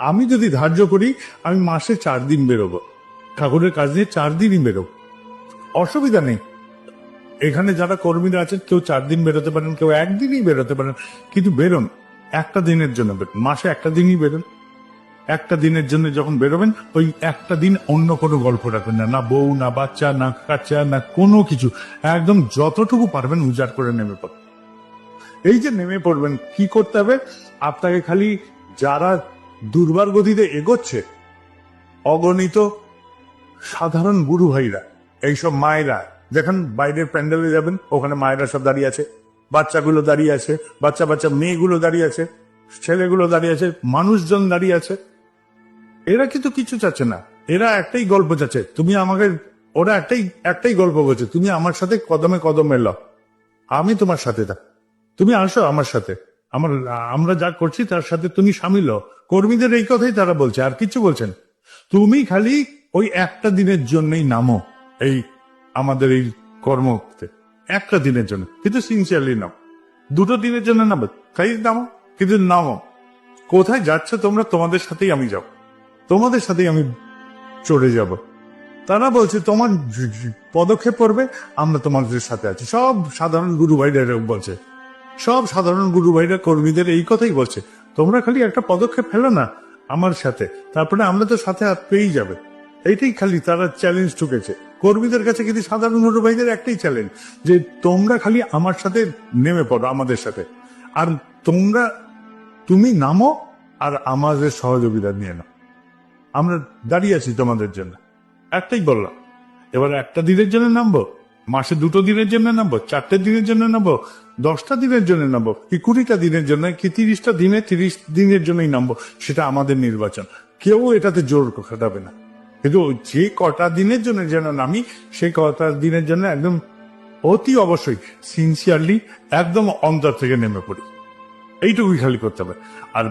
আমি যদি ধার্য করি আমি মাসে 4 দিন বেরোবো, ঠাকুরের কাজ নিয়ে 4 দিনই বেরোবো, অসুবিধা নেই। এখানে যারা কর্মীরা আছেন কেউ 4 দিন বেরোতে পারেন, কেউ একদিনই বেরোতে পারেন, কিন্তু বেরোন একটা দিনের জন্য, বেরোন মাসে একটা দিনই বেরোন। একটা দিনের জন্য যখন বেরোবেন ওই একটা দিন অন্য কোনো গল্প রাখবেন না, না বউ, না বাচ্চা, না কাচ্চা, না কোনো কিছু। একদম যতটুকু পারবেন উজাড় করে নেমে পড়বেন। এই যে নেমে পড়বেন, কি করতে হবে আপনাকে? খালি যারা দুর্বার গতিতে এগোচ্ছে, অগণিত সাধারণ গুরু ভাইরা, এইসব মায়েরা, দেখেন বাইরের প্যান্ডেলে যাবেন, ওখানে মায়েরা সব দাঁড়িয়ে আছে, বাচ্চাগুলো দাঁড়িয়ে আছে, বাচ্চা বাচ্চা মেয়েগুলো দাঁড়িয়ে আছে, ছেলেগুলো দাঁড়িয়ে আছে, মানুষজন দাঁড়িয়ে আছে। এরা কিন্তু কিছু চাচ্ছে না, এরা একটাই গল্প চাচ্ছে, তুমি আমাকে, ওরা একটাই গল্প বলছে, তুমি আমার সাথে কদমে কদম এলো, আমি তোমার সাথে থাক, তুমি আসো আমার সাথে, আমরা যা করছি তার সাথে তুমি সামিল হও। কর্মীদের এই কথাই তারা বলছে, আর কিছু বলছেন। তুমি খালি ওই একটা দিনের জন্যই নামো এই আমাদের এই কর্মতে, একটা দিনের জন্য, কিন্তু সিনসিয়ারলি নাও। 2 দিনের জন্য নামো, তাই নামো, কিন্তু নামো। কোথায় যাচ্ছ তোমরা? তোমাদের সাথেই আমি যাব, তোমাদের সাথেই আমি চড়ে যাব। তারা বলছে তোমার পদক্ষেপ পড়বে, আমরা তোমাদের সাথে আছি। সব সাধারণ গুরু ভাইরা বলছে, সব সাধারণ গুরু ভাইরা কর্মীদের এই কথাই বলছে, তোমরা খালি একটা পদক্ষেপ ফেলো না আমার সাথে, তারপরে আমরা তো সাথে হাত পেয়েই যাবে। এইটাই খালি তারা চ্যালেঞ্জ ঠুকেছে কর্মীদের কাছে। কিন্তু সাধারণ গুরু ভাইদের একটাই চ্যালেঞ্জ, যে তোমরা খালি আমার সাথে নেমে পড়ো, আমাদের সাথে, আর তুমি নামো আর আমাদের সহযোগিতা নিয়ে নাও, আমরা দাঁড়িয়ে আছি তোমাদের জন্য। একটাই বললাম। এবার একটা দিনের জন্য নামবো, মাসে 2 দিনের জন্য নামবো, 4টে দিনের জন্য নামবো, 10টা দিনের জন্য নামবো, কি 20টা দিনের জন্য, কি 30টা দিনে 30 দিনের জন্যই নামবো, সেটা আমাদের নির্বাচন। কেউ এটাতে জোর খাটাবে না। কিন্তু যে কটা দিনের জন্য যেন নামি, সেই কটা দিনের জন্য একদম অতি অবশ্যই সিনসিয়ারলি একদম অন্তর থেকে নেমে পড়ি, এইটুকুই খালি করতে হবে। আর